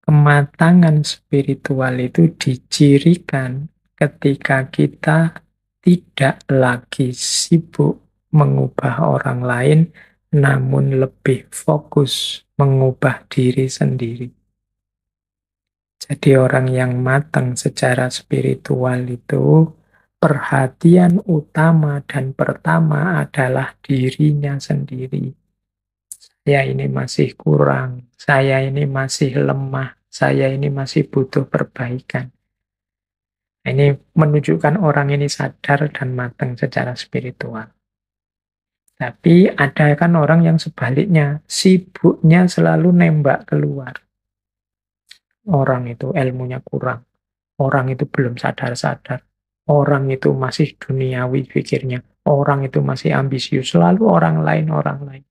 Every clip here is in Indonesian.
Kematangan spiritual itu dicirikan ketika kita tidak lagi sibuk mengubah orang lain, namun lebih fokus mengubah diri sendiri. Jadi orang yang matang secara spiritual itu perhatian utama dan pertama adalah dirinya sendiri. Saya ini masih kurang, saya ini masih lemah, saya ini masih butuh perbaikan. Nah, ini menunjukkan orang ini sadar dan matang secara spiritual. Tapi ada kan orang yang sebaliknya, sibuknya selalu nembak keluar. Orang itu ilmunya kurang, orang itu belum sadar-sadar, orang itu masih duniawi pikirnya, orang itu masih ambisius, selalu orang lain, orang lain.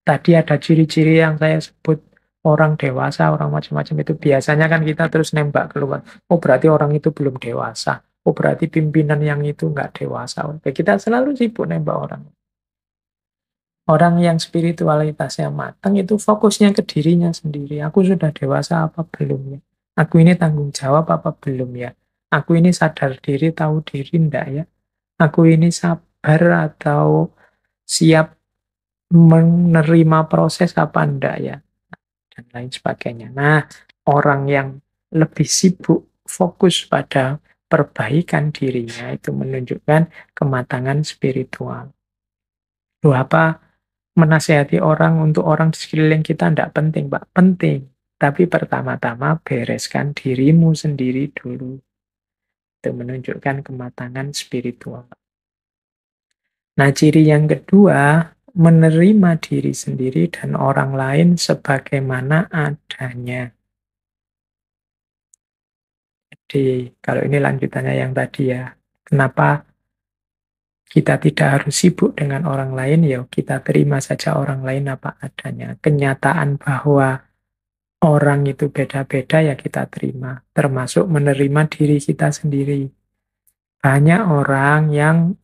Tadi ada ciri-ciri yang saya sebut orang dewasa, orang macam-macam itu biasanya kan kita terus nembak keluar. Oh berarti orang itu belum dewasa. Oh berarti pimpinan yang itu nggak dewasa. Oke, kita selalu sibuk nembak orang. Orang yang spiritualitasnya matang itu fokusnya ke dirinya sendiri. Aku sudah dewasa apa belum ya? Aku ini tanggung jawab apa belum ya? Aku ini sadar diri, tahu diri enggak ya? Aku ini sabar atau siap menerima proses apa enggak ya? Dan lain sebagainya. Nah, orang yang lebih sibuk fokus pada perbaikan dirinya itu menunjukkan kematangan spiritual. Loh, apa menasehati orang untuk orang di sekeliling kita tidak penting, Pak? Penting. Tapi pertama-tama bereskan dirimu sendiri dulu. Itu menunjukkan kematangan spiritual. Nah, ciri yang kedua, menerima diri sendiri dan orang lain sebagaimana adanya. Jadi, kalau ini lanjutannya yang tadi ya, kenapa kita tidak harus sibuk dengan orang lain, ya kita terima saja orang lain apa adanya. Kenyataan bahwa orang itu beda-beda ya kita terima, termasuk menerima diri kita sendiri. Banyak orang yang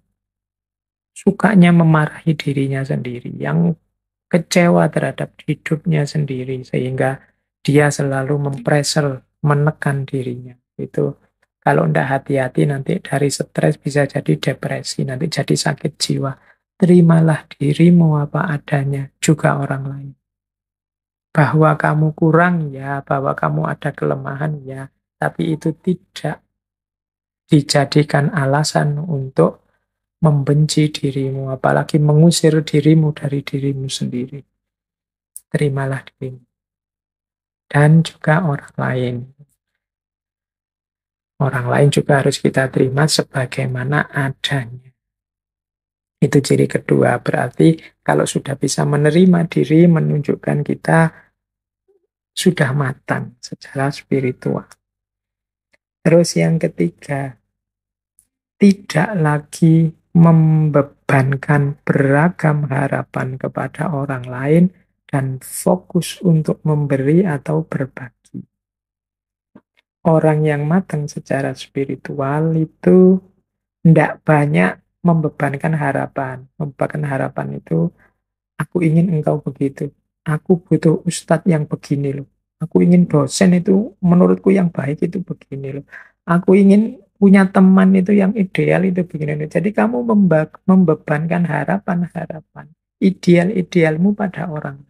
sukanya memarahi dirinya sendiri, yang kecewa terhadap hidupnya sendiri, sehingga dia selalu mempressure, menekan dirinya. Itu kalau tidak hati-hati nanti dari stres bisa jadi depresi, nanti jadi sakit jiwa. Terimalah dirimu apa adanya, juga orang lain. Bahwa kamu kurang ya, bahwa kamu ada kelemahan ya, tapi itu tidak dijadikan alasan untuk membenci dirimu, apalagi mengusir dirimu dari dirimu sendiri. Terimalah dirimu. Dan juga orang lain. Orang lain juga harus kita terima sebagaimana adanya. Itu ciri kedua, berarti kalau sudah bisa menerima diri, menunjukkan kita sudah matang secara spiritual. Terus yang ketiga, tidak lagi membebankan beragam harapan kepada orang lain dan fokus untuk memberi atau berbagi. Orang yang matang secara spiritual itu tidak banyak membebankan harapan. Membebankan harapan itu, aku ingin engkau begitu. Aku butuh ustadz yang begini loh. Aku ingin dosen itu menurutku yang baik itu begini loh. Aku ingin punya teman itu yang ideal itu begini loh. Jadi kamu membebankan harapan-harapan, ideal-idealmu pada orang.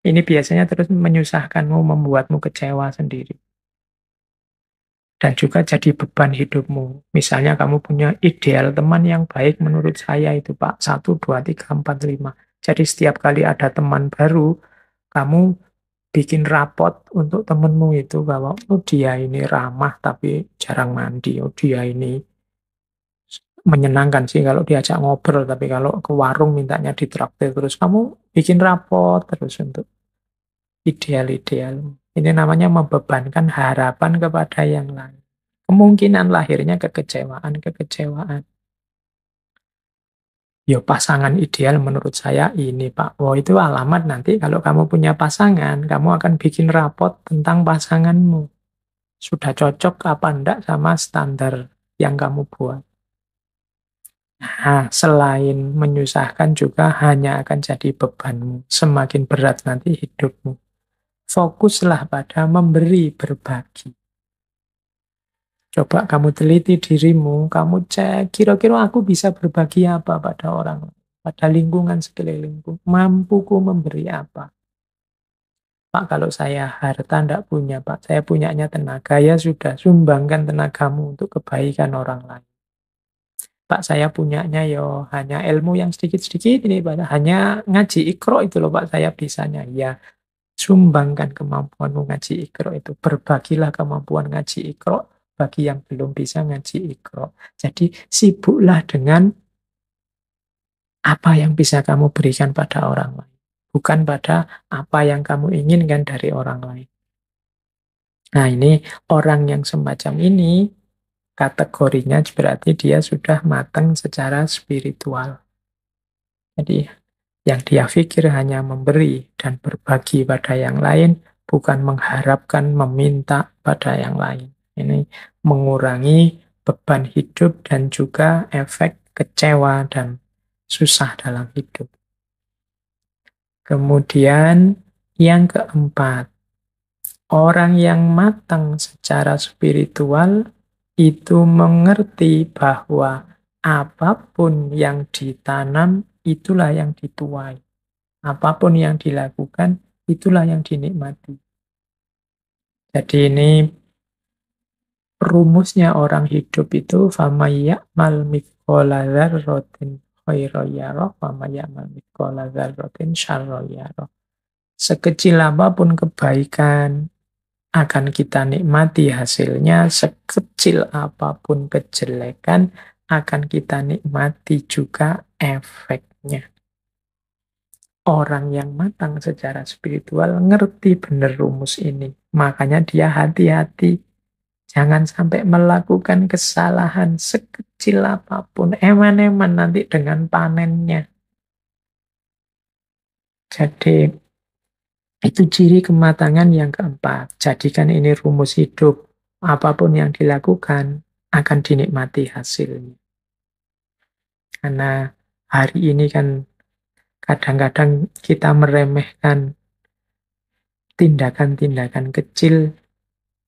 Ini biasanya terus menyusahkanmu, membuatmu kecewa sendiri. Dan juga jadi beban hidupmu. Misalnya kamu punya ideal teman yang baik menurut saya itu Pak, 1, 2, 3, 4, 5. Jadi setiap kali ada teman baru, kamu bikin rapot untuk temenmu itu bahwa oh dia ini ramah tapi jarang mandi, oh dia ini menyenangkan sih kalau diajak ngobrol, tapi kalau ke warung mintanya ditraktir terus. Kamu bikin rapot terus untuk ideal-ideal. Ini namanya membebankan harapan kepada yang lain. Kemungkinan lahirnya kekecewaan. Ya pasangan ideal menurut saya ini Pak. Oh itu alamat nanti kalau kamu punya pasangan, kamu akan bikin rapot tentang pasanganmu. Sudah cocok apa enggak sama standar yang kamu buat. Nah, selain menyusahkan juga hanya akan jadi bebanmu. Semakin berat nanti hidupmu. Fokuslah pada memberi, berbagi. Coba kamu teliti dirimu, kamu cek kira-kira aku bisa berbagi apa pada orang lain, pada lingkungan sekelilingku. Mampuku memberi apa? Pak, kalau saya harta tidak punya, Pak. Saya punyanya tenaga, ya sudah. Sumbangkan tenagamu untuk kebaikan orang lain. Pak, saya punyanya yo hanya ilmu yang sedikit-sedikit ini, Pak. Hanya ngaji ikro itu loh, Pak. Saya bisanya. Ya, sumbangkan kemampuanmu ngaji ikro itu. Berbagilah kemampuan ngaji ikro bagi yang belum bisa ngaji ikro. Jadi, sibuklah dengan apa yang bisa kamu berikan pada orang lain. Bukan pada apa yang kamu inginkan dari orang lain. Nah, ini orang yang semacam ini kategorinya berarti dia sudah matang secara spiritual. Jadi yang dia pikir hanya memberi dan berbagi pada yang lain, bukan mengharapkan meminta pada yang lain. Ini mengurangi beban hidup dan juga efek kecewa dan susah dalam hidup. Kemudian yang keempat, orang yang matang secara spiritual itu mengerti bahwa apapun yang ditanam, itulah yang dituai. Apapun yang dilakukan, itulah yang dinikmati. Jadi ini rumusnya orang hidup itu, فَمَن يَعْمَلْ مِثْقَالَ ذَرَّةٍ خَيْرًا يَرَهُ وَمَن يَعْمَلْ مِثْقَالَ ذَرَّةٍ شَرًّا يَرَهُ. Sekecil apapun kebaikan, akan kita nikmati hasilnya. Sekecil apapun kejelekan, akan kita nikmati juga efeknya. Orang yang matang secara spiritual ngerti benar rumus ini. Makanya dia hati-hati. Jangan sampai melakukan kesalahan sekecil apapun. Eman-eman nanti dengan panennya. Jadi itu ciri kematangan yang keempat. Jadikan ini rumus hidup. Apapun yang dilakukan akan dinikmati hasilnya. Karena hari ini kan kadang-kadang kita meremehkan tindakan-tindakan kecil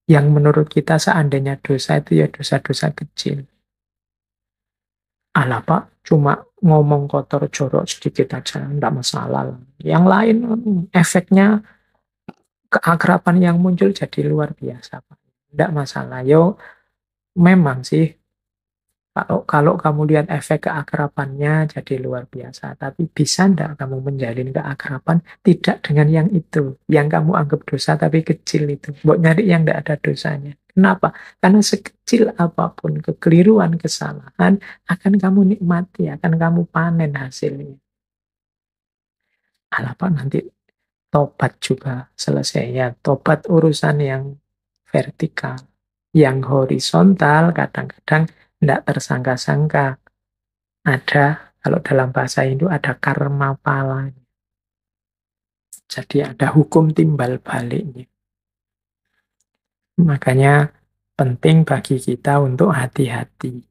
yang menurut kita seandainya dosa itu ya dosa-dosa kecil. Alah Pak, cuma ngomong kotor jorok sedikit aja, enggak masalah. Yang lain efeknya keakraban yang muncul jadi luar biasa, Pak. Enggak masalah. Yo, memang sih kalau kamu lihat efek keakrabannya jadi luar biasa. Tapi bisa enggak kamu menjalin keakraban tidak dengan yang itu, yang kamu anggap dosa tapi kecil itu. Mbok nyari yang enggak ada dosanya. Kenapa? Karena sekecil apapun kekeliruan, kesalahan akan kamu nikmati, akan kamu panen hasilnya. Alah Pak, nanti tobat juga selesainya. Tobat urusan yang vertikal. Yang horizontal kadang-kadang tidak tersangka-sangka. Ada, kalau dalam bahasa Hindu ada karma pala. Jadi ada hukum timbal baliknya. Makanya penting bagi kita untuk hati-hati.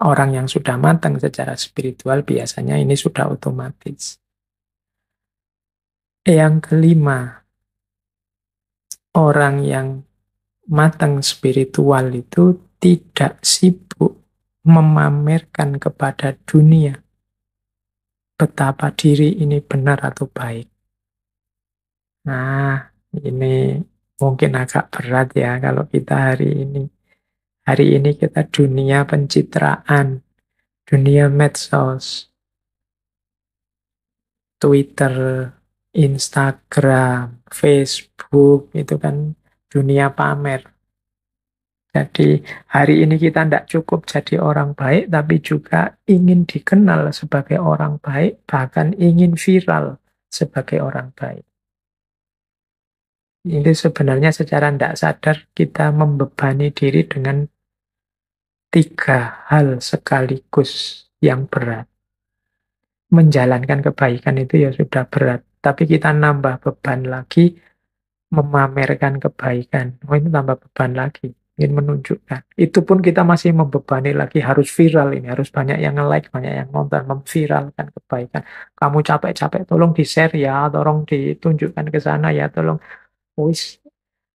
Orang yang sudah matang secara spiritual biasanya ini sudah otomatis. Yang kelima, orang yang matang spiritual itu tidak sibuk memamerkan kepada dunia betapa diri ini benar atau baik. Nah, ini mungkin agak berat ya kalau kita hari ini. Hari ini kita dunia pencitraan, dunia medsos, Twitter, Instagram, Facebook, itu kan dunia pamer. Jadi hari ini kita tidak cukup jadi orang baik, tapi juga ingin dikenal sebagai orang baik, bahkan ingin viral sebagai orang baik. Ini sebenarnya secara tidak sadar kita membebani diri dengan tiga hal sekaligus yang berat. Menjalankan kebaikan itu ya sudah berat, tapi kita nambah beban lagi, memamerkan kebaikan. Oh, ini tambah beban lagi. Ingin menunjukkan. Itu pun kita masih membebani lagi, harus viral ini, harus banyak yang nge-like, banyak yang nonton, memviralkan kebaikan. Kamu capek-capek, tolong di-share ya, tolong ditunjukkan ke sana ya, tolong. Wis,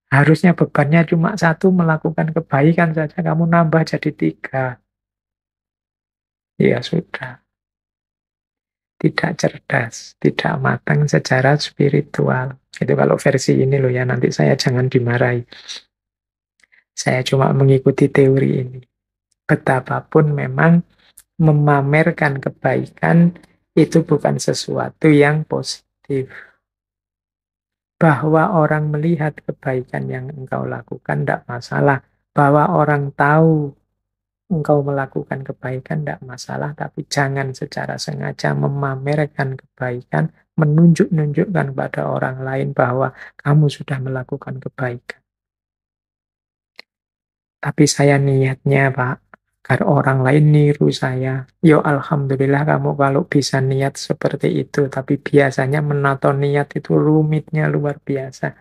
harusnya bebannya cuma satu, melakukan kebaikan saja, kamu nambah jadi tiga. Ya sudah, tidak cerdas, tidak matang secara spiritual. Itu kalau versi ini loh ya, nanti saya jangan dimarahi. Saya cuma mengikuti teori ini. Betapapun memang memamerkan kebaikan itu bukan sesuatu yang positif. Bahwa orang melihat kebaikan yang engkau lakukan tidak masalah. Bahwa orang tahu engkau melakukan kebaikan tidak masalah, tapi jangan secara sengaja memamerkan kebaikan, menunjuk-nunjukkan pada orang lain bahwa kamu sudah melakukan kebaikan. Tapi saya niatnya, Pak, agar orang lain niru saya. Yo, alhamdulillah kamu kalau bisa niat seperti itu, tapi biasanya menata niat itu rumitnya luar biasa.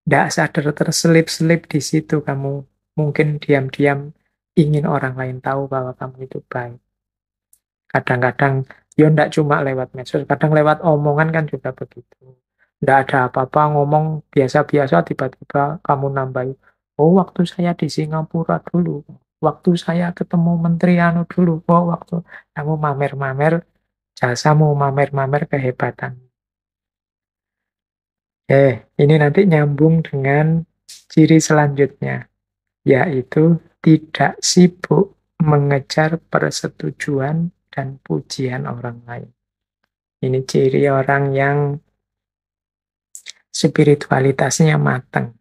Tidak sadar terselip-selip di situ kamu. Mungkin diam-diam ingin orang lain tahu bahwa kamu itu baik. Kadang-kadang, ya ndak cuma lewat medsos, kadang lewat omongan kan juga begitu. Ndak ada apa-apa, ngomong biasa-biasa, tiba-tiba kamu nambahin. Oh, waktu saya di Singapura dulu. Waktu saya ketemu Menteri Anu dulu. Oh, waktu kamu mamer-mamer jasamu, mamer-mamer kehebatan. Ini nanti nyambung dengan ciri selanjutnya, yaitu tidak sibuk mengejar persetujuan dan pujian orang lain. Ini ciri orang yang spiritualitasnya matang.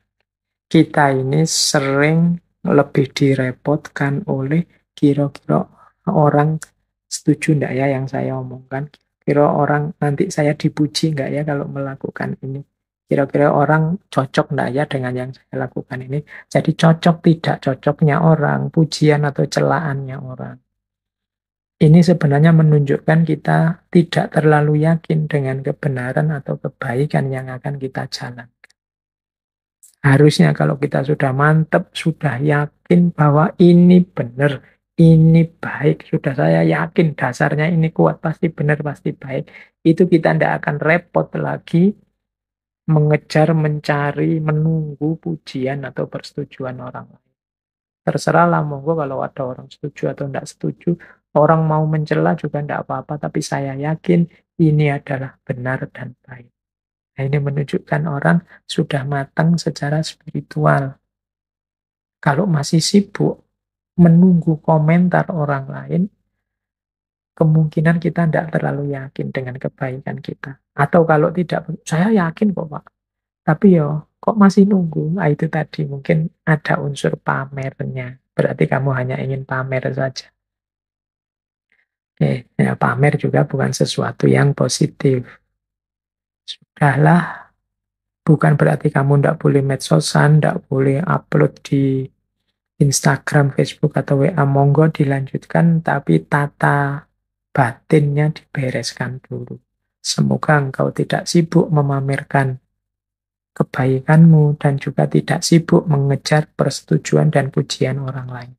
Kita ini sering lebih direpotkan oleh kira-kira orang setuju enggak ya yang saya omongkan. Kira orang nanti saya dipuji enggak ya kalau melakukan ini. Kira-kira orang cocok enggak ya dengan yang saya lakukan ini. Jadi cocok tidak cocoknya orang, pujian atau celaannya orang. Ini sebenarnya menunjukkan kita tidak terlalu yakin dengan kebenaran atau kebaikan yang akan kita jalankan. Harusnya kalau kita sudah mantap, sudah yakin bahwa ini benar, ini baik, sudah saya yakin dasarnya ini kuat, pasti benar, pasti baik. Itu kita tidak akan repot lagi mengejar, mencari, menunggu pujian atau persetujuan orang lain. Terserahlah, monggo kalau ada orang setuju atau tidak setuju. Orang mau mencela juga tidak apa-apa, tapi saya yakin ini adalah benar dan baik. Nah, ini menunjukkan orang sudah matang secara spiritual. Kalau masih sibuk menunggu komentar orang lain, kemungkinan kita tidak terlalu yakin dengan kebaikan kita. Atau kalau tidak, saya yakin kok Pak. Tapi yo, kok masih nunggu? Nah, itu tadi mungkin ada unsur pamernya. Berarti kamu hanya ingin pamer saja. Ya, pamer juga bukan sesuatu yang positif. Sudahlah, bukan berarti kamu tidak boleh medsosan, tidak boleh upload di Instagram, Facebook, atau WA, monggo dilanjutkan, tapi tata batinnya dibereskan dulu. Semoga engkau tidak sibuk memamerkan kebaikanmu dan juga tidak sibuk mengejar persetujuan dan pujian orang lain.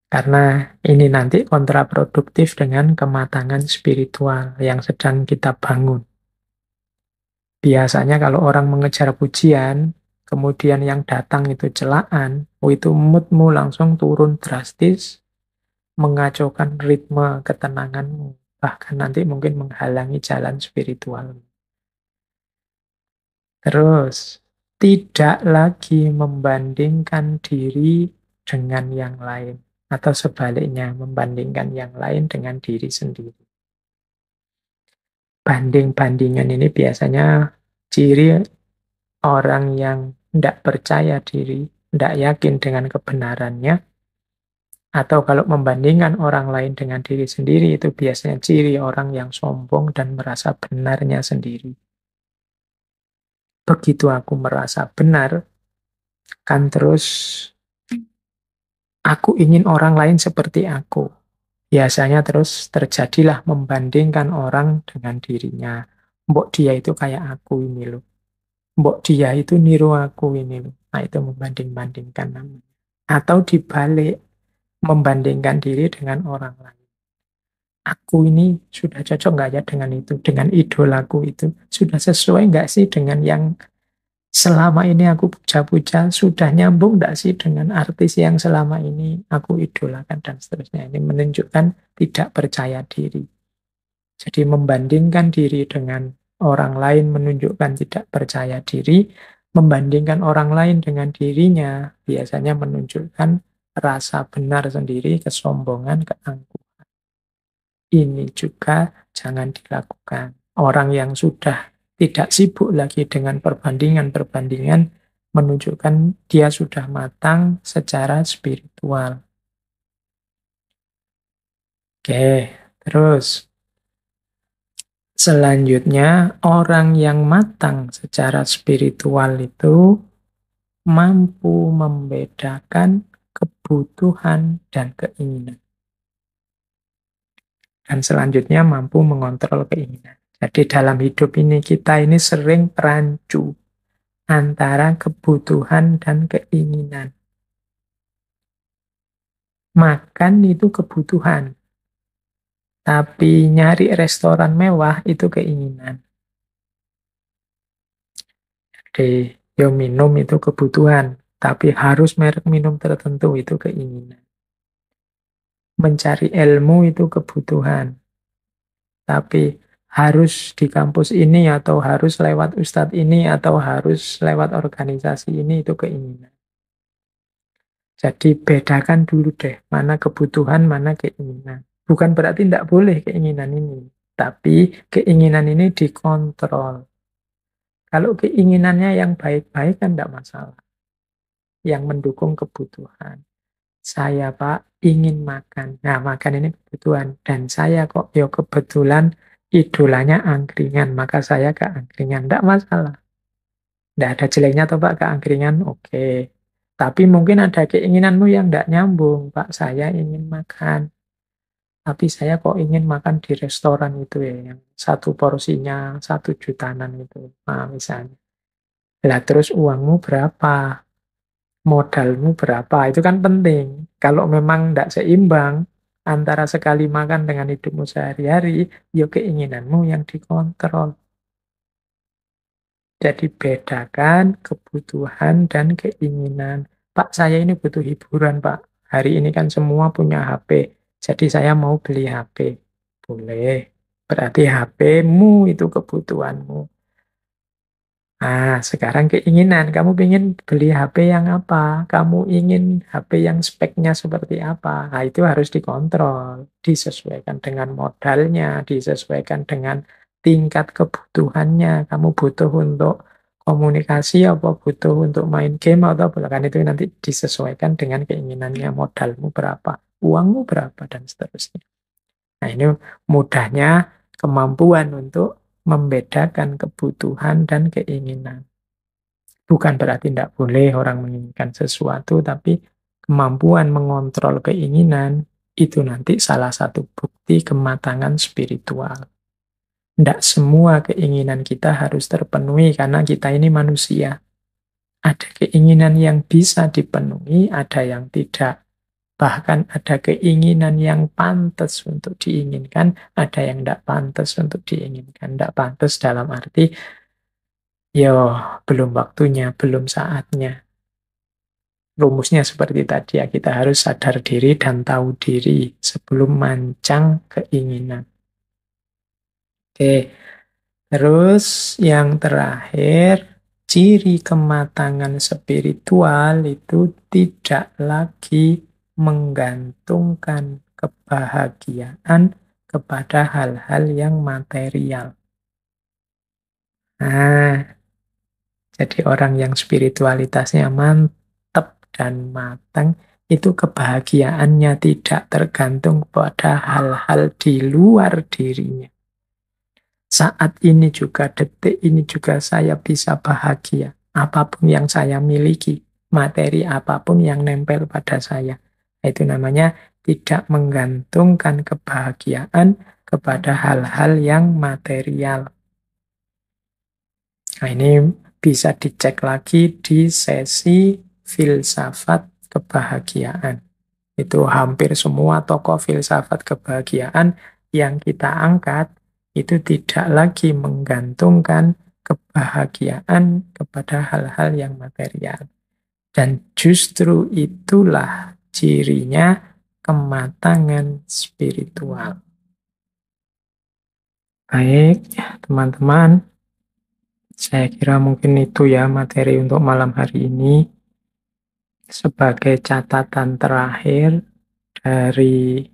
Karena ini nanti kontraproduktif dengan kematangan spiritual yang sedang kita bangun. Biasanya kalau orang mengejar pujian, kemudian yang datang itu celaan, itu moodmu langsung turun drastis, mengacaukan ritme ketenanganmu, bahkan nanti mungkin menghalangi jalan spiritual. Terus, tidak lagi membandingkan diri dengan yang lain, atau sebaliknya, membandingkan yang lain dengan diri sendiri. Banding-bandingan ini biasanya ciri orang yang tidak percaya diri, tidak yakin dengan kebenarannya, atau kalau membandingkan orang lain dengan diri sendiri, itu biasanya ciri orang yang sombong dan merasa benarnya sendiri. Begitu aku merasa benar, kan terus aku ingin orang lain seperti aku. Biasanya terus terjadilah membandingkan orang dengan dirinya. Mbok dia itu kayak aku ini loh. Mbok dia itu niru aku ini loh. Nah, itu membanding-bandingkan namanya. Atau dibalik, membandingkan diri dengan orang lain. Aku ini sudah cocok nggak ya dengan itu, dengan idolaku itu? Sudah sesuai nggak sih dengan yang selama ini aku puja-puja, sudah nyambung nggak sih dengan artis yang selama ini aku idolakan dan seterusnya. Ini menunjukkan tidak percaya diri. Jadi membandingkan diri dengan orang lain menunjukkan tidak percaya diri, membandingkan orang lain dengan dirinya biasanya menunjukkan rasa benar sendiri, kesombongan, keangkuhan. Ini juga jangan dilakukan. Orang yang sudah tidak sibuk lagi dengan perbandingan-perbandingan menunjukkan dia sudah matang secara spiritual. Oke, terus selanjutnya orang yang matang secara spiritual itu mampu membedakan kebutuhan dan keinginan. Dan selanjutnya mampu mengontrol keinginan. Jadi dalam hidup ini kita ini sering rancu antara kebutuhan dan keinginan. Makan itu kebutuhan, tapi nyari restoran mewah itu keinginan. Jadi yo minum itu kebutuhan, tapi harus merek minum tertentu itu keinginan. Mencari ilmu itu kebutuhan, tapi harus di kampus ini atau harus lewat ustadz ini atau harus lewat organisasi ini itu keinginan. Jadi bedakan dulu deh, mana kebutuhan, mana keinginan. Bukan berarti tidak boleh keinginan ini, tapi keinginan ini dikontrol. Kalau keinginannya yang baik-baik kan tidak masalah, yang mendukung kebutuhan. Saya Pak ingin makan. Nah, makan ini kebutuhan. Dan saya kok ya kebetulan idolanya angkringan, maka saya ke angkringan. Tidak masalah. Tidak ada jeleknya toh Pak ke angkringan, oke. Tapi mungkin ada keinginanmu yang tidak nyambung. Pak, saya ingin makan. Tapi saya kok ingin makan di restoran itu ya, yang satu porsinya 1 jutaan itu. Nah, misalnya. Lah terus uangmu berapa? Modalmu berapa? Itu kan penting. Kalau memang tidak seimbang antara sekali makan dengan hidupmu sehari-hari, ya keinginanmu yang dikontrol. Jadi bedakan kebutuhan dan keinginan. Pak, saya ini butuh hiburan, Pak. Hari ini kan semua punya HP. Jadi saya mau beli HP. Boleh. Berarti HP-mu itu kebutuhanmu. Nah, sekarang keinginan. Kamu ingin beli HP yang apa? Kamu ingin HP yang speknya seperti apa? Nah, itu harus dikontrol. Disesuaikan dengan modalnya, disesuaikan dengan tingkat kebutuhannya. Kamu butuh untuk komunikasi, apa butuh untuk main game, atau bahkan itu nanti disesuaikan dengan keinginannya. Modalmu berapa? Uangmu berapa? Dan seterusnya. Nah, ini mudahnya kemampuan untuk membedakan kebutuhan dan keinginan. Bukan berarti tidak boleh orang menginginkan sesuatu, tapi kemampuan mengontrol keinginan itu nanti salah satu bukti kematangan spiritual. Tidak semua keinginan kita harus terpenuhi karena kita ini manusia. Ada keinginan yang bisa dipenuhi, ada yang tidak. Bahkan ada keinginan yang pantas untuk diinginkan, ada yang tidak pantas untuk diinginkan. Tidak pantas dalam arti, ya belum waktunya, belum saatnya. Rumusnya seperti tadi ya, kita harus sadar diri dan tahu diri sebelum mancang keinginan. Oke, terus yang terakhir, ciri kematangan spiritual itu tidak lagi menggantungkan kebahagiaan kepada hal-hal yang material. Nah, jadi orang yang spiritualitasnya mantap dan matang, itu kebahagiaannya tidak tergantung pada hal-hal di luar dirinya. Saat ini juga, detik ini juga saya bisa bahagia. Apapun yang saya miliki, materi apapun yang nempel pada saya. Itu namanya tidak menggantungkan kebahagiaan kepada hal-hal yang material. Nah, ini bisa dicek lagi di sesi filsafat kebahagiaan. Itu hampir semua tokoh filsafat kebahagiaan yang kita angkat itu tidak lagi menggantungkan kebahagiaan kepada hal-hal yang material. Dan justru itulah cirinya kematangan spiritual. Baik, teman-teman, saya kira mungkin itu ya materi untuk malam hari ini. Sebagai catatan terakhir dari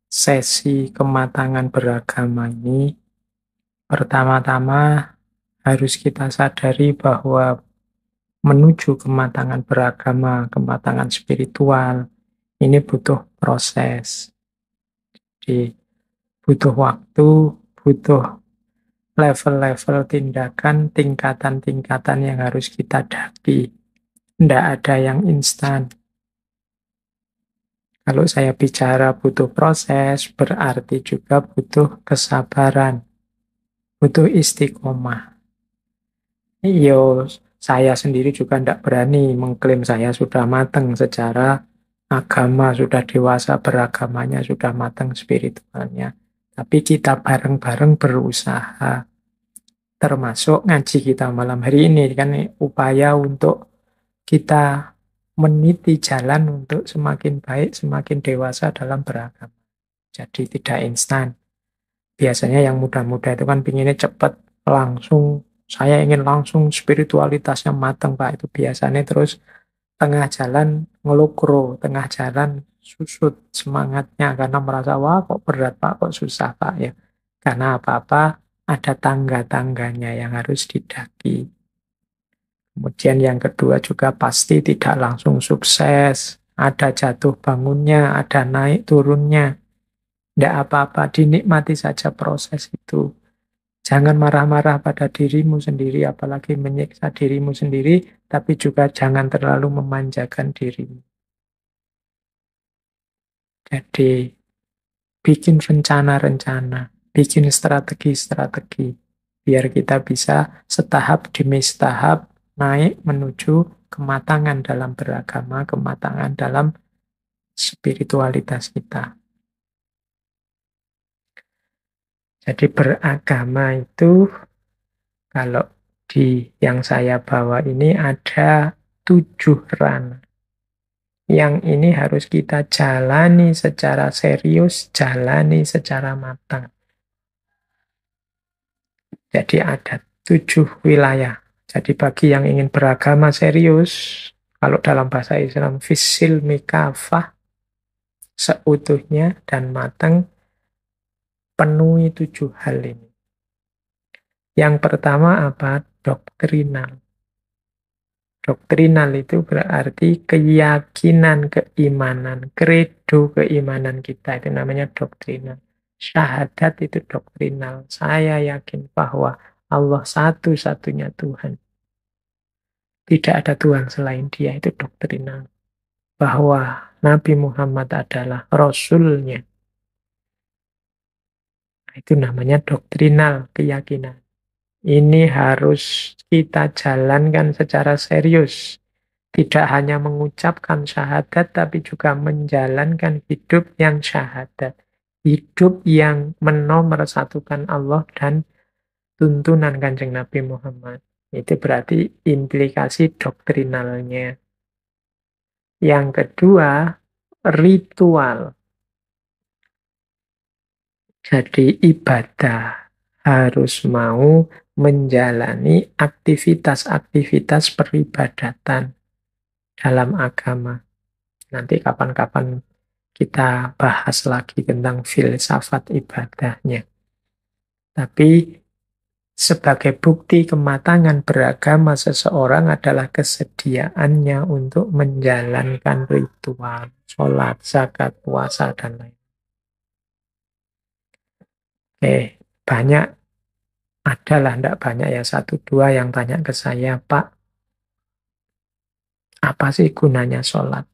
sesi kematangan beragama ini, pertama-tama harus kita sadari bahwa menuju kematangan beragama, kematangan spiritual, ini butuh proses. Jadi, butuh waktu, butuh level-level tindakan, tingkatan-tingkatan yang harus kita daki. Tidak ada yang instan. Kalau saya bicara butuh proses, berarti juga butuh kesabaran, butuh istiqomah. Yo, saya sendiri juga tidak berani mengklaim saya sudah matang secara agama, sudah dewasa beragamanya, sudah matang spiritualnya. Tapi kita bareng-bareng berusaha. Termasuk ngaji kita malam hari ini, kan upaya untuk kita meniti jalan untuk semakin baik, semakin dewasa dalam beragama. Jadi tidak instan. Biasanya yang muda-muda itu kan pinginnya cepat, langsung. Saya ingin langsung spiritualitasnya matang, Pak. Itu biasanya terus tengah jalan ngelukro, tengah jalan susut semangatnya karena merasa, wah kok berat Pak, kok susah Pak ya. Karena apa-apa ada tangga-tangganya yang harus didaki. Kemudian yang kedua juga pasti tidak langsung sukses. Ada jatuh bangunnya, ada naik turunnya. Tidak apa-apa, dinikmati saja proses itu. Jangan marah-marah pada dirimu sendiri, apalagi menyiksa dirimu sendiri, tapi juga jangan terlalu memanjakan dirimu. Jadi, bikin rencana-rencana, bikin strategi-strategi, biar kita bisa setahap demi setahap naik menuju kematangan dalam beragama, kematangan dalam spiritualitas kita. Jadi beragama itu, kalau di yang saya bawa ini ada 7 ranah. Yang ini harus kita jalani secara serius, jalani secara matang. Jadi ada 7 wilayah. Jadi bagi yang ingin beragama serius, kalau dalam bahasa Islam, fisil mikafah, seutuhnya dan matang, penuhi 7 hal ini. Yang pertama apa? Doktrinal. Doktrinal itu berarti keyakinan, keimanan, kredo keimanan kita. Itu namanya doktrinal. Syahadat itu doktrinal. Saya yakin bahwa Allah satu-satunya Tuhan. Tidak ada Tuhan selain Dia, itu doktrinal. Bahwa Nabi Muhammad adalah Rasulnya. Itu namanya doktrinal, keyakinan. Ini harus kita jalankan secara serius. Tidak hanya mengucapkan syahadat, tapi juga menjalankan hidup yang syahadat. Hidup yang menomorsatukan Allah dan tuntunan Kanjeng Nabi Muhammad. Itu berarti implikasi doktrinalnya. Yang kedua, ritual. Jadi ibadah harus mau menjalani aktivitas-aktivitas peribadatan dalam agama. Nanti kapan-kapan kita bahas lagi tentang filsafat ibadahnya. Tapi sebagai bukti kematangan beragama seseorang adalah kesediaannya untuk menjalankan ritual, sholat, zakat, puasa, dan lain. Banyak, adalah tidak banyak ya, 1-2 yang tanya ke saya, Pak, apa sih gunanya sholat?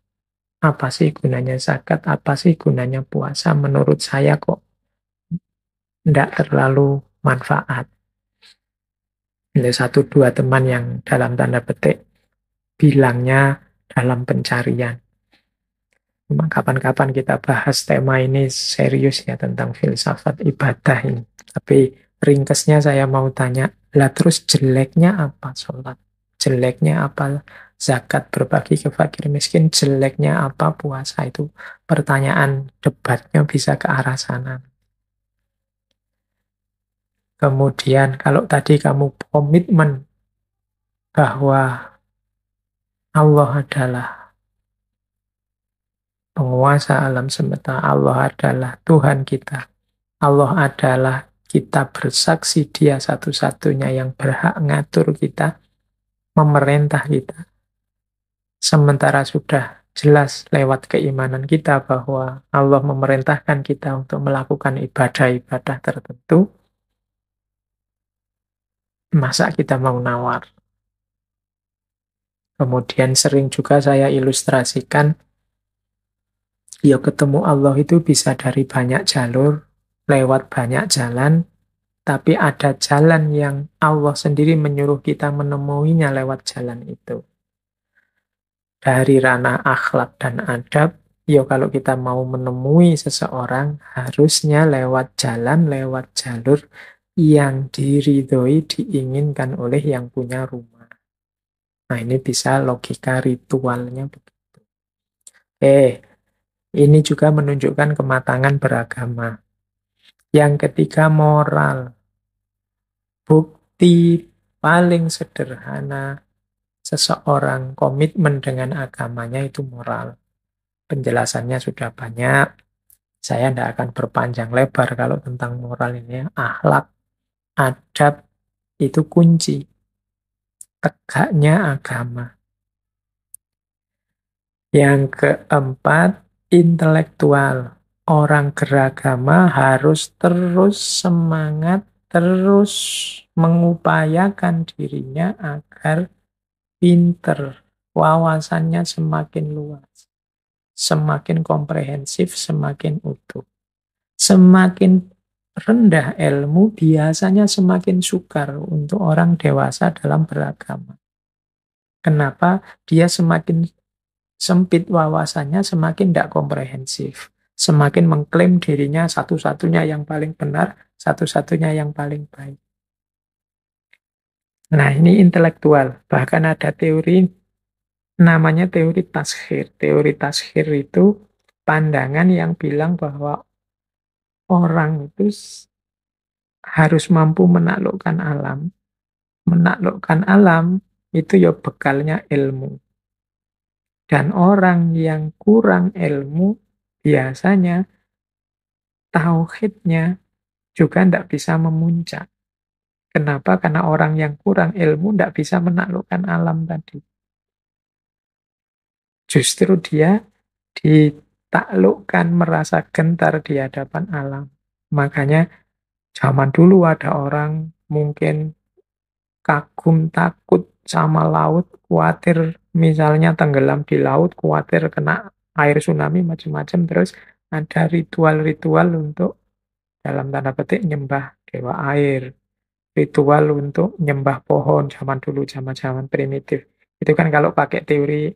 Apa sih gunanya zakat? Apa sih gunanya puasa? Menurut saya kok tidak terlalu manfaat. Ada 1-2 teman yang dalam tanda petik bilangnya dalam pencarian. Kapan-kapan kita bahas tema ini serius ya tentang filsafat ibadah ini. Tapi ringkesnya saya mau tanya, Lah terus jeleknya apa sholat? Jeleknya apa zakat, berbagi ke fakir miskin? Jeleknya apa puasa? Itu pertanyaan debatnya bisa ke arah sana. Kemudian kalau tadi kamu komitmen bahwa Allah adalah penguasa alam semesta, Allah adalah Tuhan kita, Allah adalah kita bersaksi Dia satu-satunya yang berhak ngatur kita, memerintah kita. Sementara sudah jelas lewat keimanan kita bahwa Allah memerintahkan kita untuk melakukan ibadah-ibadah tertentu, masa kita mau nawar? Kemudian sering juga saya ilustrasikan, ya ketemu Allah itu bisa dari banyak jalur, lewat banyak jalan, tapi ada jalan yang Allah sendiri menyuruh kita menemuinya lewat jalan itu. Dari ranah akhlak dan adab, ya kalau kita mau menemui seseorang, harusnya lewat jalan, lewat jalur yang diridhoi, diinginkan oleh yang punya rumah. Nah, ini bisa logika ritualnya. Ini juga menunjukkan kematangan beragama. Yang ketiga, moral. Bukti paling sederhana seseorang komitmen dengan agamanya itu moral. Penjelasannya sudah banyak. Saya tidak akan berpanjang lebar kalau tentang moral ini. Akhlak, adab, itu kunci tegaknya agama. Yang keempat, intelektual. Orang beragama harus terus semangat, terus mengupayakan dirinya agar pinter, wawasannya semakin luas, semakin komprehensif, semakin utuh. Semakin rendah ilmu, biasanya semakin sukar untuk orang dewasa dalam beragama. Kenapa? Dia semakin sempit wawasannya, semakin tidak komprehensif. Semakin mengklaim dirinya satu-satunya yang paling benar, satu-satunya yang paling baik. Nah, ini intelektual. Bahkan ada teori, namanya teori taskhir. Teori taskhir itu pandangan yang bilang bahwa orang itu harus mampu menaklukkan alam. Menaklukkan alam itu ya bekalnya ilmu. Dan orang yang kurang ilmu biasanya tauhidnya juga tidak bisa memuncak. Kenapa? Karena orang yang kurang ilmu tidak bisa menaklukkan alam tadi. Justru dia ditaklukkan, merasa gentar di hadapan alam. Makanya zaman dulu ada orang mungkin kagum, takut sama laut, khawatir misalnya tenggelam di laut, khawatir kena air tsunami, macam-macam. Terus ada ritual-ritual untuk dalam tanda petik nyembah dewa air, ritual untuk nyembah pohon zaman dulu, zaman-zaman primitif. Itu kan kalau pakai teori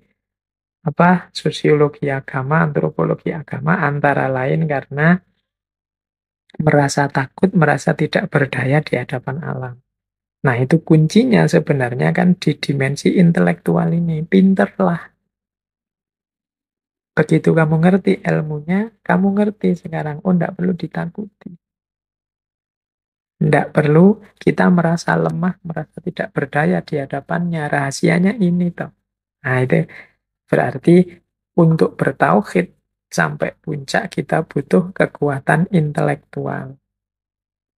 sosiologi agama, antropologi agama, antara lain karena merasa takut, merasa tidak berdaya di hadapan alam. Nah, itu kuncinya sebenarnya kan di dimensi intelektual ini. Pinterlah. Begitu kamu ngerti ilmunya, kamu ngerti sekarang. Oh, enggak perlu ditakuti. Enggak perlu kita merasa lemah, merasa tidak berdaya di hadapannya. Rahasianya ini toh. Nah, itu berarti untuk bertauhid sampai puncak kita butuh kekuatan intelektual.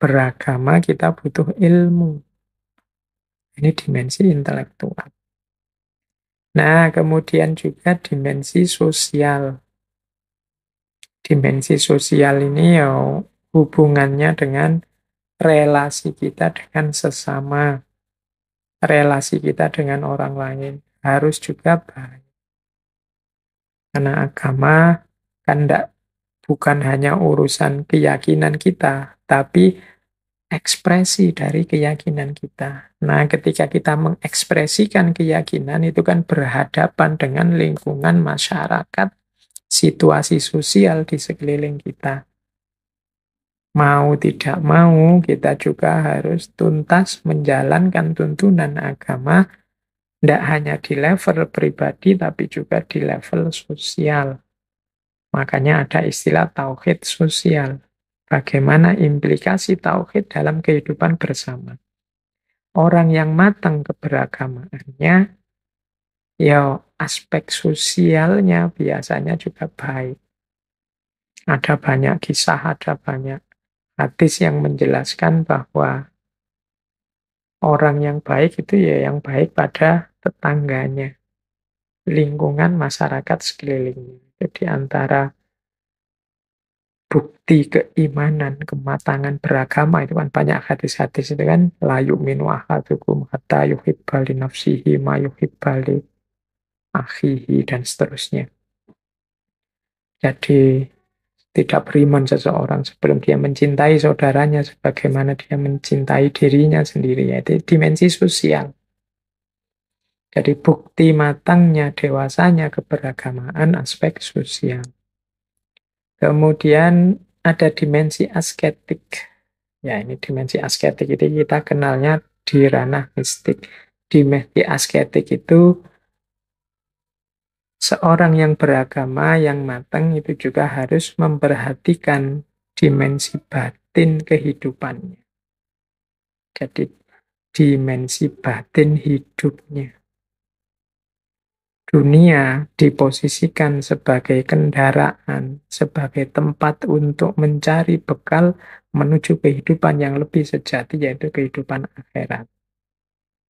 Beragama kita butuh ilmu. Ini dimensi intelektual. Nah, kemudian juga dimensi sosial. Dimensi sosial ini ya hubungannya dengan relasi kita dengan sesama, relasi kita dengan orang lain. Harus juga baik. Karena agama kan bukan hanya urusan keyakinan kita, tapi ekspresi dari keyakinan kita. Nah, ketika kita mengekspresikan keyakinan itu kan berhadapan dengan lingkungan masyarakat, situasi sosial di sekeliling kita. Mau tidak mau, kita juga harus tuntas menjalankan tuntunan agama, tidak hanya di level pribadi, tapi juga di level sosial. Makanya ada istilah tauhid sosial. Bagaimana implikasi tauhid dalam kehidupan bersama. Orang yang matang keberagamaannya, ya aspek sosialnya biasanya juga baik. Ada banyak kisah, ada banyak hadis yang menjelaskan bahwa orang yang baik itu ya yang baik pada tetangganya, lingkungan masyarakat sekelilingnya. Jadi antara bukti keimanan, kematangan beragama itu kan banyak hadis-hadis itu kan la yu'minu ahadukum hatta yuhibba li nafsihi ma yuhibba li akhihi dan seterusnya. Jadi tidak beriman seseorang sebelum dia mencintai saudaranya sebagaimana dia mencintai dirinya sendiri, yaitu dimensi sosial. Jadi bukti matangnya, dewasanya keberagamaan aspek sosial. Kemudian ada dimensi asketik. Ya, ini dimensi asketik itu kita kenalnya di ranah mistik. Dimensi asketik itu seorang yang beragama, yang matang itu juga harus memperhatikan dimensi batin kehidupannya. Jadi dimensi batin hidupnya. Dunia diposisikan sebagai kendaraan, sebagai tempat untuk mencari bekal menuju kehidupan yang lebih sejati, yaitu kehidupan akhirat.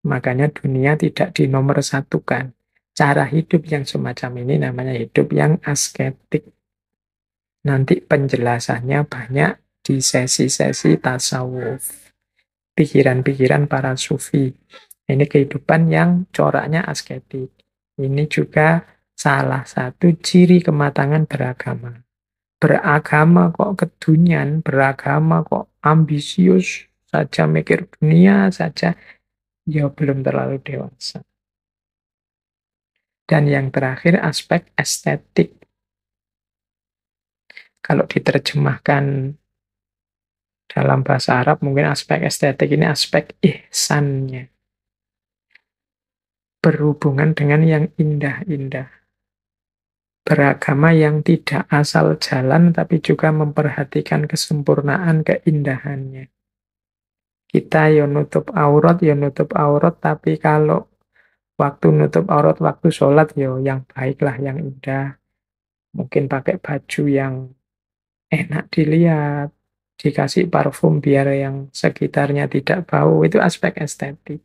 Makanya dunia tidak dinomorsatukan. Cara hidup yang semacam ini namanya hidup yang asketik. Nanti penjelasannya banyak di sesi-sesi tasawuf. Pikiran-pikiran para sufi. Ini kehidupan yang coraknya asketik. Ini juga salah satu ciri kematangan beragama. Beragama kok kedunian, beragama kok ambisius saja, mikir dunia saja, ya belum terlalu dewasa. Dan yang terakhir aspek estetik. Kalau diterjemahkan dalam bahasa Arab mungkin aspek estetik ini aspek ihsannya. Berhubungan dengan yang indah-indah. Beragama yang tidak asal jalan, tapi juga memperhatikan kesempurnaan keindahannya. Kita ya nutup aurat, tapi kalau waktu nutup aurat, waktu sholat, yang baiklah, yang indah. Mungkin pakai baju yang enak dilihat, dikasih parfum biar yang sekitarnya tidak bau, itu aspek estetik.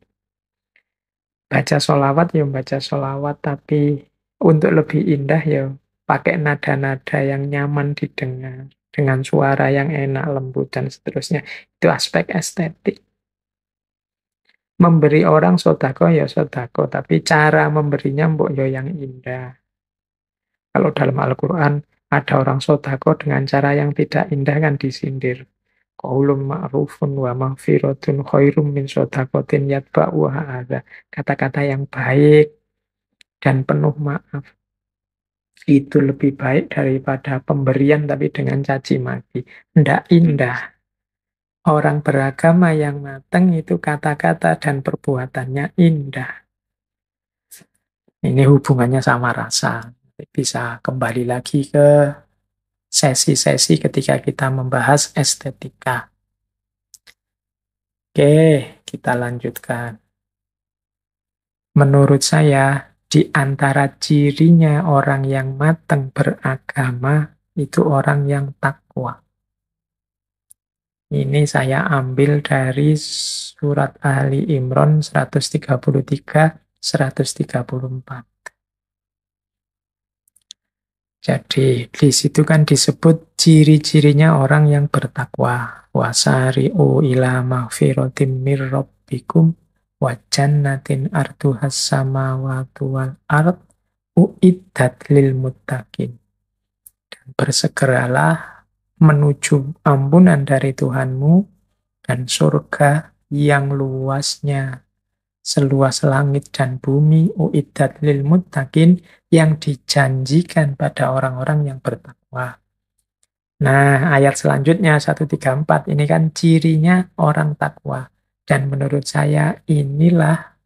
Baca sholawat, baca sholawat, tapi untuk lebih indah, pakai nada-nada yang nyaman didengar, dengan suara yang enak, lembut, dan seterusnya. Itu aspek estetik. Memberi orang sodako, sodako, tapi cara memberinya mbok yang indah. Kalau dalam Al-Quran, ada orang sodako dengan cara yang tidak indah kan disindir. Qaulun ma'rufun wa maghfiratun khairum min sodakotin yatba'uha adha. Kata-kata yang baik dan penuh maaf itu lebih baik daripada pemberian tapi dengan caci maki. Tidak indah. Orang beragama yang matang itu kata-kata dan perbuatannya indah. Ini hubungannya sama rasa. Bisa kembali lagi ke sesi-sesi ketika kita membahas estetika. Oke, kita lanjutkan. Menurut saya, di antara cirinya orang yang matang beragama, itu orang yang takwa. Ini saya ambil dari surat Ali Imran 133, 134. Jadi di situ kan disebut ciri-cirinya orang yang bertakwa. Wasari'u ila maghfiratim mir rabbikum wa jannatin arduhas samawati wal ard uiddat lil muttaqin. Dan bersegeralah menuju ampunan dari Tuhanmu dan surga yang luasnya seluas langit dan bumi, uiddat lil muttaqin, yang dijanjikan pada orang-orang yang bertakwa. Nah, ayat selanjutnya 134 ini kan cirinya orang takwa. Dan menurut saya inilah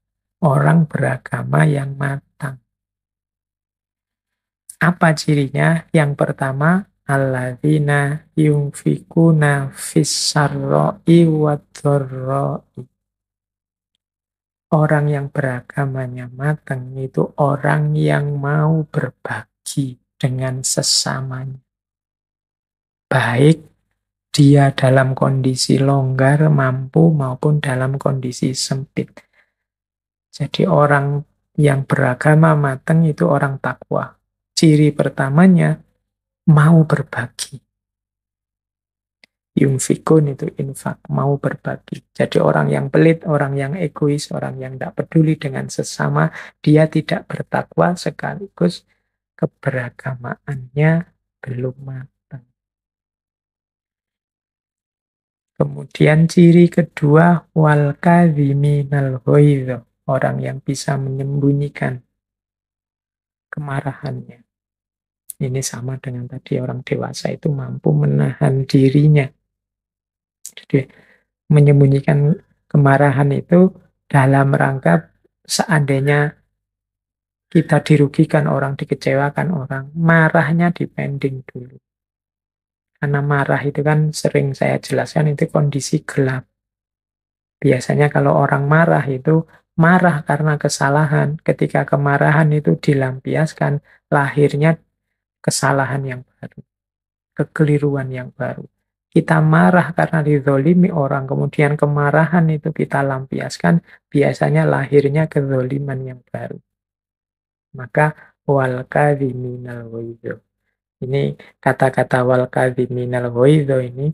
orang beragama yang matang. Apa cirinya? Yang pertama, alladzina yunfikuna fissarra'i wadharra'i. Orang yang beragamanya matang itu orang yang mau berbagi dengan sesamanya. Baik dia dalam kondisi longgar, mampu, maupun dalam kondisi sempit. Jadi orang yang beragama matang itu orang takwa. Ciri pertamanya, mau berbagi. Yunfikun itu infak, mau berbagi. Jadi orang yang pelit, orang yang egois, orang yang tidak peduli dengan sesama, dia tidak bertakwa sekaligus keberagamaannya belum matang. Kemudian ciri kedua, wal kadhiminal ghaidh, orang yang bisa menyembunyikan kemarahannya. Ini sama dengan tadi orang dewasa itu mampu menahan dirinya. Jadi menyembunyikan kemarahan itu dalam rangka seandainya kita dirugikan orang, dikecewakan orang, marahnya dipending dulu. Karena marah itu kan sering saya jelaskan itu kondisi gelap. Biasanya kalau orang marah itu marah karena kesalahan. Ketika kemarahan itu dilampiaskan, lahirnya kesalahan yang baru, kekeliruan yang baru. Kita marah karena dizolimi orang, kemudian kemarahan itu kita lampiaskan, biasanya lahirnya kezoliman yang baru. Maka wal kadhiminal ghaidh. Ini kata-kata wal kadhiminal ghaidh ini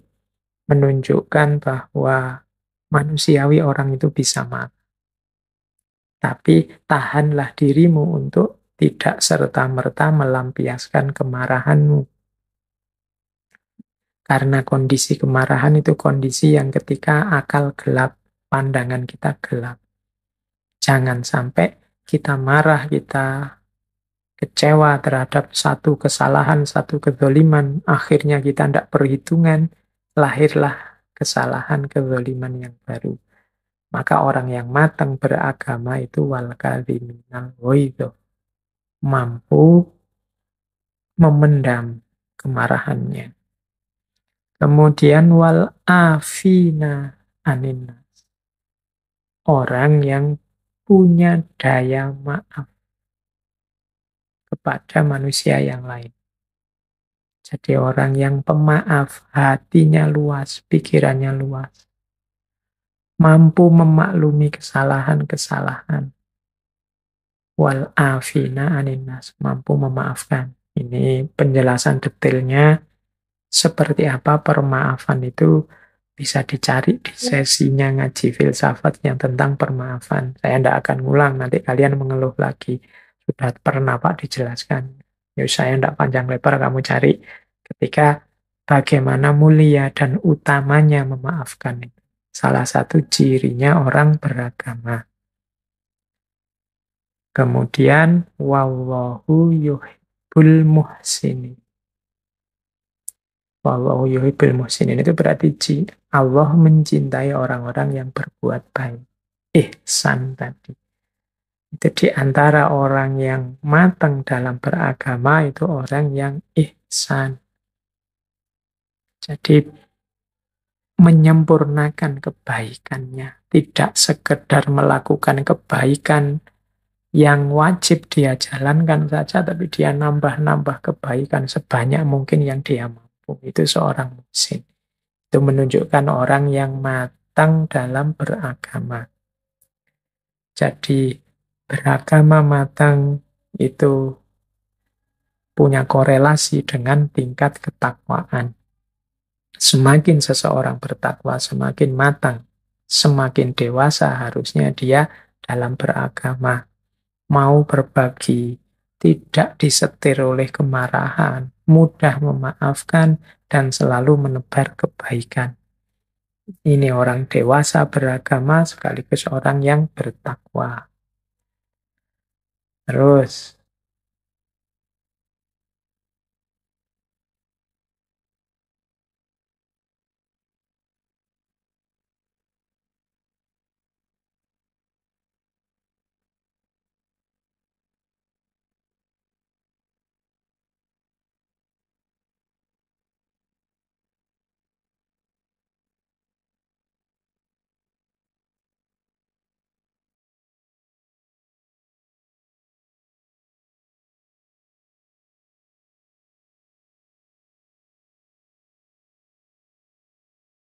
menunjukkan bahwa manusiawi orang itu bisa marah. Tapi tahanlah dirimu untuk tidak serta-merta melampiaskan kemarahanmu. Karena kondisi kemarahan itu kondisi yang ketika akal gelap, pandangan kita gelap. Jangan sampai kita marah, kita kecewa terhadap satu kesalahan, satu kezoliman, akhirnya kita tidak perhitungan, lahirlah kesalahan kezoliman yang baru. Maka orang yang matang beragama itu wal kadhiminal ghaidh, mampu memendam kemarahannya. Kemudian wal afina anin, orang yang punya daya maaf kepada manusia yang lain. Jadi orang yang pemaaf, hatinya luas, pikirannya luas. Mampu memaklumi kesalahan-kesalahan. Wal afina aninas, mampu memaafkan. Ini penjelasan detailnya seperti apa permaafan itu bisa dicari di sesinya ngaji filsafat yang tentang permaafan. Saya tidak akan ngulang, nanti kalian mengeluh lagi. Sudah pernah Pak dijelaskan. Ya, saya tidak panjang lebar, kamu cari ketika bagaimana mulia dan utamanya memaafkan. Salah satu cirinya orang beragama. Kemudian, wallahu yuhibbul muhsinin. Wallahu yuhibbul muhsinin itu berarti Allah mencintai orang-orang yang berbuat baik. Ihsan tadi. Itu di antara orang yang matang dalam beragama itu orang yang ihsan. Jadi menyempurnakan kebaikannya. Tidak sekedar melakukan kebaikan yang wajib dia jalankan saja, tapi dia nambah-nambah kebaikan sebanyak mungkin yang dia mampu. Itu seorang muhsin. Itu menunjukkan orang yang matang dalam beragama. Jadi beragama matang itu punya korelasi dengan tingkat ketakwaan. Semakin seseorang bertakwa, semakin matang, semakin dewasa harusnya dia dalam beragama. Mau berbagi, tidak disetir oleh kemarahan, mudah memaafkan, dan selalu menebar kebaikan. Ini orang dewasa beragama sekaligus orang yang bertakwa. Terus,